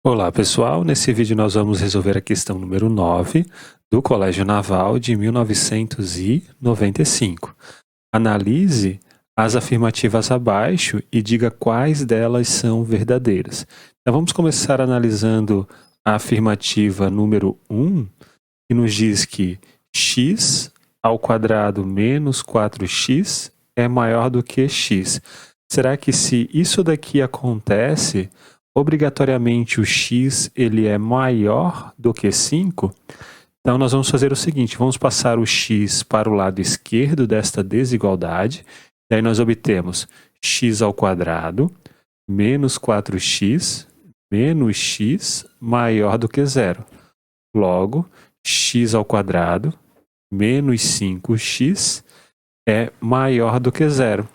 Olá pessoal, nesse vídeo nós vamos resolver a questão número 9 do Colégio Naval de 1995. Analise as afirmativas abaixo e diga quais delas são verdadeiras. Então vamos começar analisando a afirmativa número 1, que nos diz que x ao quadrado menos 4x é maior do que x. Será que se isso daqui acontece, obrigatoriamente o x ele é maior do que 5? Então nós vamos fazer o seguinte, vamos passar o x para o lado esquerdo desta desigualdade, daí nós obtemos x ao quadrado menos 4x menos x maior do que zero. Logo, x ao quadrado menos 5x é maior do que zero.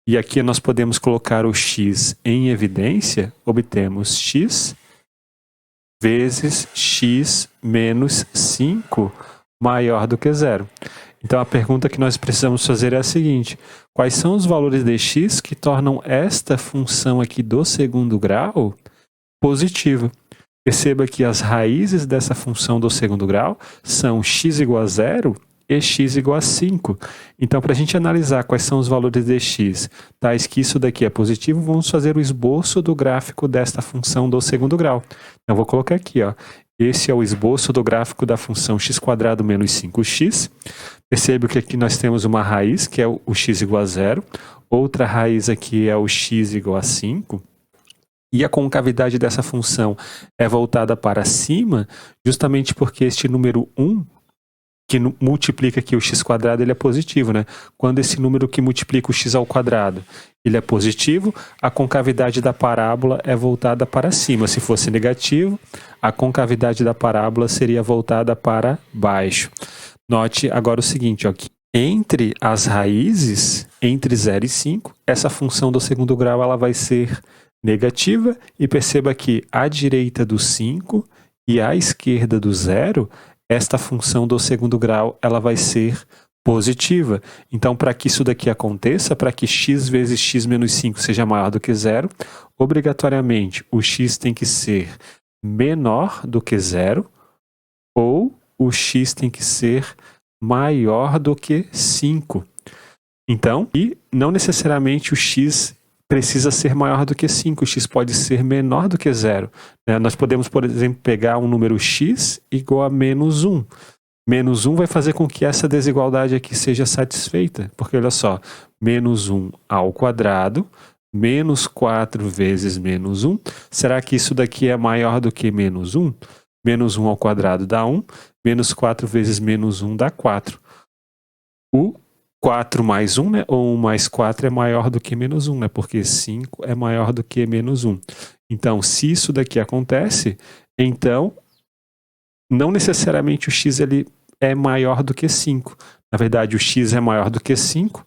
E aqui nós podemos colocar o x em evidência, obtemos x vezes x menos 5 maior do que zero. Então a pergunta que nós precisamos fazer é a seguinte: quais são os valores de x que tornam esta função aqui do segundo grau positiva? Perceba que as raízes dessa função do segundo grau são x igual a zero e x igual a 5. Então, para a gente analisar quais são os valores de x, tais que isso daqui é positivo, vamos fazer o esboço do gráfico desta função do segundo grau. Então, vou colocar aqui, ó. Esse é o esboço do gráfico da função x² menos 5x. Perceba que aqui nós temos uma raiz, que é o x igual a 0. Outra raiz aqui é o x igual a 5. E a concavidade dessa função é voltada para cima, justamente porque este número 1, que multiplica aqui o x², ele é positivo, né? Quando esse número que multiplica o x ao quadrado, ele é positivo, a concavidade da parábola é voltada para cima. Se fosse negativo, a concavidade da parábola seria voltada para baixo. Note agora o seguinte, ó, que entre as raízes, entre 0 e 5, essa função do segundo grau ela vai ser negativa, e perceba que à direita do 5 e à esquerda do 0, esta função do segundo grau ela vai ser positiva. Então, para que isso daqui aconteça, para que x vezes x menos 5 seja maior do que zero, obrigatoriamente o x tem que ser menor do que zero, ou o x tem que ser maior do que 5. Então, e não necessariamente o x precisa ser maior do que 5, o x pode ser menor do que zero. Nós podemos, por exemplo, pegar um número x igual a menos 1. Menos 1 vai fazer com que essa desigualdade aqui seja satisfeita, porque olha só, menos 1 ao quadrado, menos 4 vezes menos 1, será que isso daqui é maior do que menos 1? Menos 1 ao quadrado dá 1, menos 4 vezes menos 1 dá 4. O 4 mais 1, né? Ou 1 mais 4 é maior do que menos 1, né? Porque 5 é maior do que menos 1. Então, se isso daqui acontece, então, não necessariamente o x ele é maior do que 5. Na verdade, o x é maior do que 5,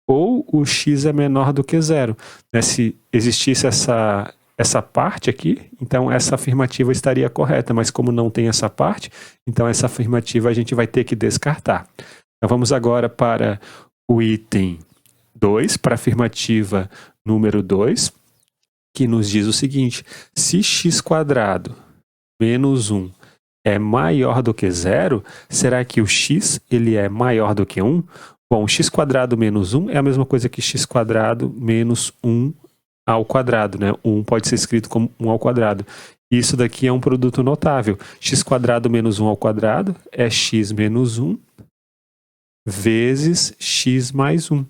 ou o x é menor do que 0. Né? Se existisse essa parte aqui, então essa afirmativa estaria correta, mas como não tem essa parte, então essa afirmativa a gente vai ter que descartar. Então vamos agora para o item 2, para a afirmativa número 2, que nos diz o seguinte: se x² menos 1 é maior do que zero, será que o x ele é maior do que 1? Bom, x² menos 1 é a mesma coisa que x² menos 1 ao quadrado, né? 1 pode ser escrito como 1 ao quadrado. Isso daqui é um produto notável. x² menos 1 ao quadrado é x menos 1 vezes x mais 1.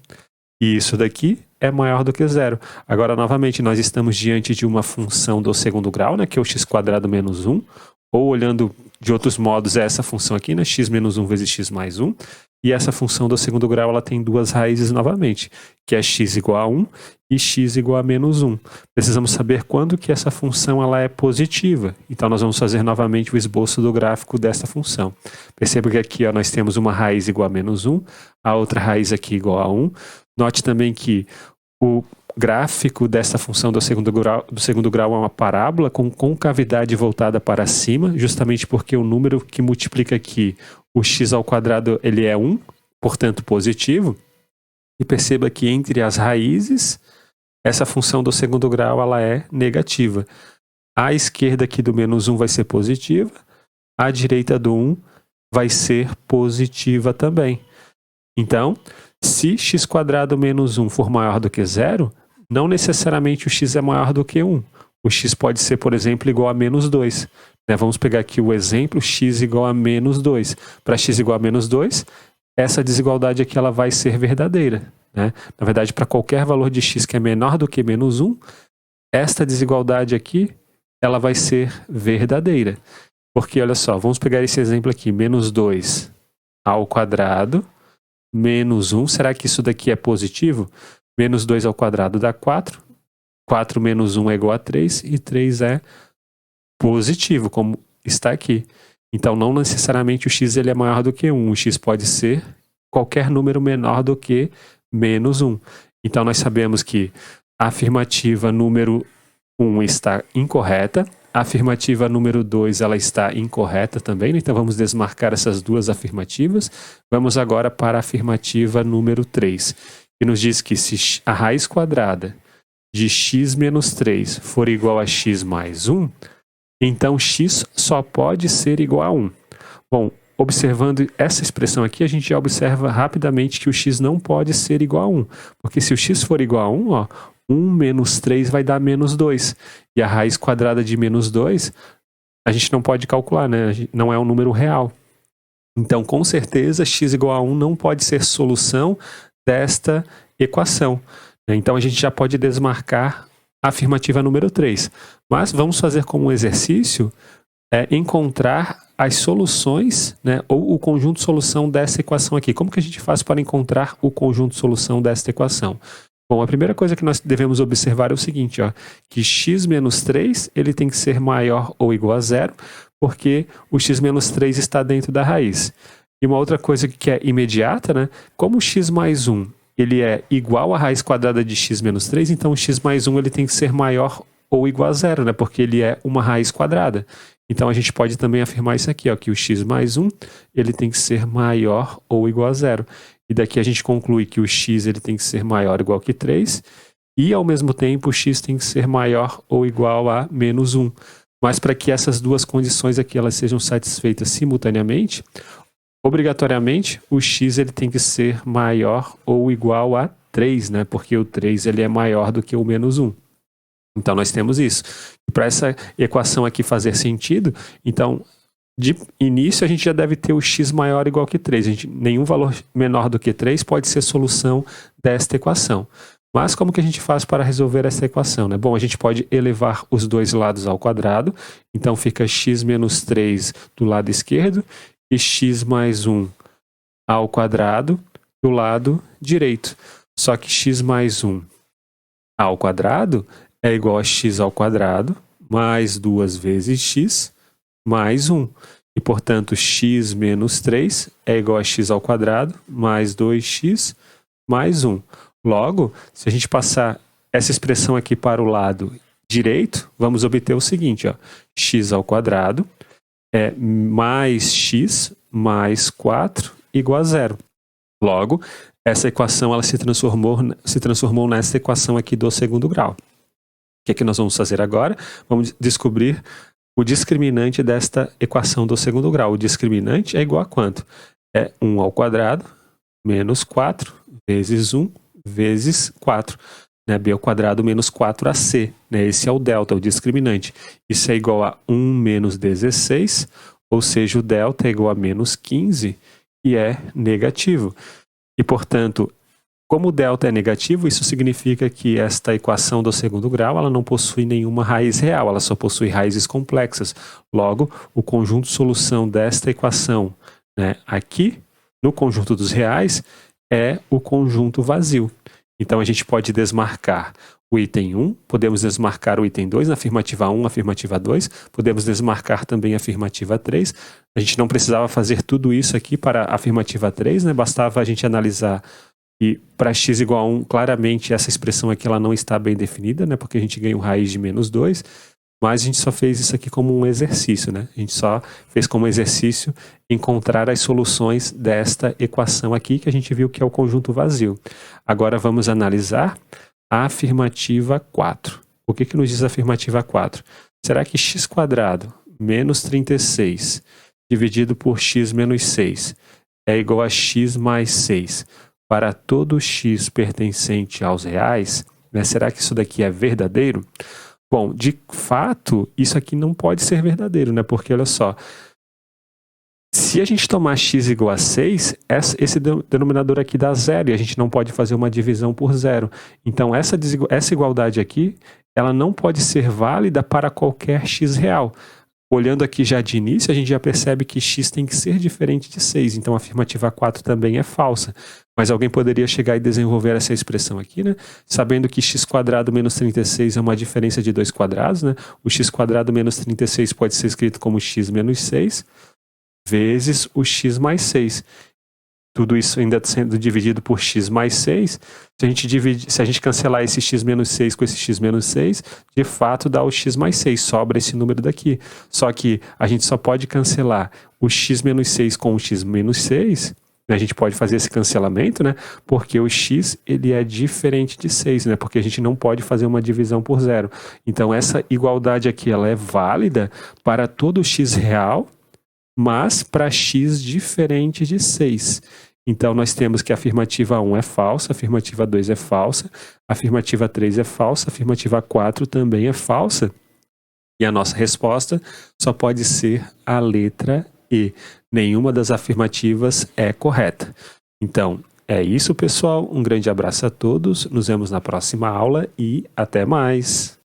E isso daqui é maior do que zero. Agora, novamente, nós estamos diante de uma função do segundo grau, né, que é o x² menos 1, ou olhando de outros modos, é essa função aqui, né, x menos 1 vezes x mais 1. E essa função do segundo grau ela tem duas raízes novamente, que é x igual a 1 e x igual a menos 1. Precisamos saber quando que essa função ela é positiva. Então nós vamos fazer novamente o esboço do gráfico dessa função. Perceba que aqui ó, nós temos uma raiz igual a menos 1, a outra raiz aqui igual a 1. Note também que o gráfico dessa função do segundo grau é uma parábola com concavidade voltada para cima, justamente porque o número que multiplica aqui o x² ele é 1, portanto positivo. E perceba que entre as raízes, essa função do segundo grau ela é negativa. A esquerda aqui do menos 1 vai ser positiva, a direita do 1 vai ser positiva também. Então, se x² menos 1 for maior do que 0, não necessariamente o x é maior do que 1. O x pode ser, por exemplo, igual a menos 2. Né? Vamos pegar aqui o exemplo x igual a menos 2. Para x igual a menos 2, essa desigualdade aqui ela vai ser verdadeira. Né? Na verdade, para qualquer valor de x que é menor do que menos 1, esta desigualdade aqui ela vai ser verdadeira. Porque, olha só, vamos pegar esse exemplo aqui, menos 2 ao quadrado, menos 1, será que isso daqui é positivo? Menos 2 ao quadrado dá 4, 4 menos 1 é igual a 3, e 3 é positivo, como está aqui. Então, não necessariamente o x ele é maior do que 1, o x pode ser qualquer número menor do que menos 1. Então, nós sabemos que a afirmativa número 1 está incorreta, a afirmativa número 2 ela está incorreta também, então vamos desmarcar essas duas afirmativas. Vamos agora para a afirmativa número 3, que nos diz que se a raiz quadrada de x menos 3 for igual a x mais 1, então x só pode ser igual a 1. Bom, observando essa expressão aqui, a gente já observa rapidamente que o x não pode ser igual a 1, porque se o x for igual a 1, ó, 1 menos 3 vai dar menos 2. E a raiz quadrada de menos 2, a gente não pode calcular, né? Não é um número real. Então, com certeza, x igual a 1 não pode ser solução desta equação. Então, a gente já pode desmarcar a afirmativa número 3. Mas vamos fazer como um exercício, encontrar as soluções, né, ou o conjunto de solução dessa equação aqui. Como que a gente faz para encontrar o conjunto de solução desta equação? Bom, a primeira coisa que nós devemos observar é o seguinte, ó, que x menos 3 ele tem que ser maior ou igual a 0, porque o x menos 3 está dentro da raiz. E uma outra coisa que é imediata, né, como x mais 1 ele é igual à raiz quadrada de x menos 3, então o x mais 1 ele tem que ser maior ou igual a 0, né, porque ele é uma raiz quadrada. Então a gente pode também afirmar isso aqui, ó, que o x mais 1 ele tem que ser maior ou igual a 0. E daqui a gente conclui que o x ele tem que ser maior ou igual que 3, e ao mesmo tempo o x tem que ser maior ou igual a menos 1. Mas para que essas duas condições aqui elas sejam satisfeitas simultaneamente, obrigatoriamente o x ele tem que ser maior ou igual a 3, né? Porque o 3 ele é maior do que o menos 1. Então nós temos isso. Para essa equação aqui fazer sentido, então de início a gente já deve ter o x maior ou igual que 3. Nenhum valor menor do que 3 pode ser solução desta equação. Mas como que a gente faz para resolver essa equação, né? Bom, a gente pode elevar os dois lados ao quadrado. Então fica x menos 3 do lado esquerdo e x mais 1 ao quadrado do lado direito. Só que x mais 1 ao quadrado é igual a x ao quadrado mais 2 vezes x mais 1. E, portanto, x menos 3 é igual a x ao quadrado mais 2x mais 1. Logo, se a gente passar essa expressão aqui para o lado direito, vamos obter o seguinte, ó, x ao quadrado é mais x mais 4 igual a 0. Logo, essa equação ela se transformou nessa equação aqui do segundo grau. O que nós vamos fazer agora? Vamos descobrir o discriminante desta equação do segundo grau. O discriminante é igual a quanto? É 1 ao quadrado menos 4 vezes 1 vezes 4. Né? B ao quadrado menos 4ac. Né? Esse é o delta, o discriminante. Isso é igual a 1 menos 16, ou seja, o delta é igual a menos 15, e é negativo. E, portanto, como o delta é negativo, isso significa que esta equação do segundo grau ela não possui nenhuma raiz real, ela só possui raízes complexas. Logo, o conjunto de solução desta equação, né, aqui, no conjunto dos reais, é o conjunto vazio. Então, a gente pode desmarcar o item 1, podemos desmarcar o item 2 na afirmativa 1, afirmativa 2, podemos desmarcar também a afirmativa 3. A gente não precisava fazer tudo isso aqui para a afirmativa 3, né? Bastava a gente analisar. E para x igual a 1, claramente essa expressão aqui ela não está bem definida, né? Porque a gente ganha o raiz de menos 2, mas a gente só fez isso aqui como um exercício, né? A gente só fez como exercício encontrar as soluções desta equação aqui, que a gente viu que é o conjunto vazio. Agora vamos analisar a afirmativa 4. O que nos diz a afirmativa 4? Será que x² menos 36 dividido por x menos 6 é igual a x mais 6 para todo x pertencente aos reais? Né? Será que isso daqui é verdadeiro? Bom, de fato, isso aqui não pode ser verdadeiro, né? Porque olha só, se a gente tomar x igual a 6, esse denominador aqui dá zero e a gente não pode fazer uma divisão por zero. Então, essa igualdade aqui, ela não pode ser válida para qualquer x real. Olhando aqui já de início, a gente já percebe que x tem que ser diferente de 6, então a afirmativa 4 também é falsa. Mas alguém poderia chegar e desenvolver essa expressão aqui, né? Sabendo que x² menos 36 é uma diferença de 2 quadrados, né? O x² menos 36 pode ser escrito como x menos 6 vezes o x mais 6. Tudo isso ainda sendo dividido por x mais 6, se a gente cancelar esse x menos 6 com esse x menos 6, de fato dá o x mais 6, sobra esse número daqui. Só que a gente só pode cancelar o x menos 6 com o x menos 6, né? A gente pode fazer esse cancelamento, né? Porque o x ele é diferente de 6, né? Porque a gente não pode fazer uma divisão por zero. Então essa igualdade aqui ela é válida para todo x real, mas para x diferente de 6. Então, nós temos que a afirmativa 1 é falsa, a afirmativa 2 é falsa, a afirmativa 3 é falsa, a afirmativa 4 também é falsa. E a nossa resposta só pode ser a letra E. Nenhuma das afirmativas é correta. Então, é isso, pessoal. Um grande abraço a todos. Nos vemos na próxima aula e até mais!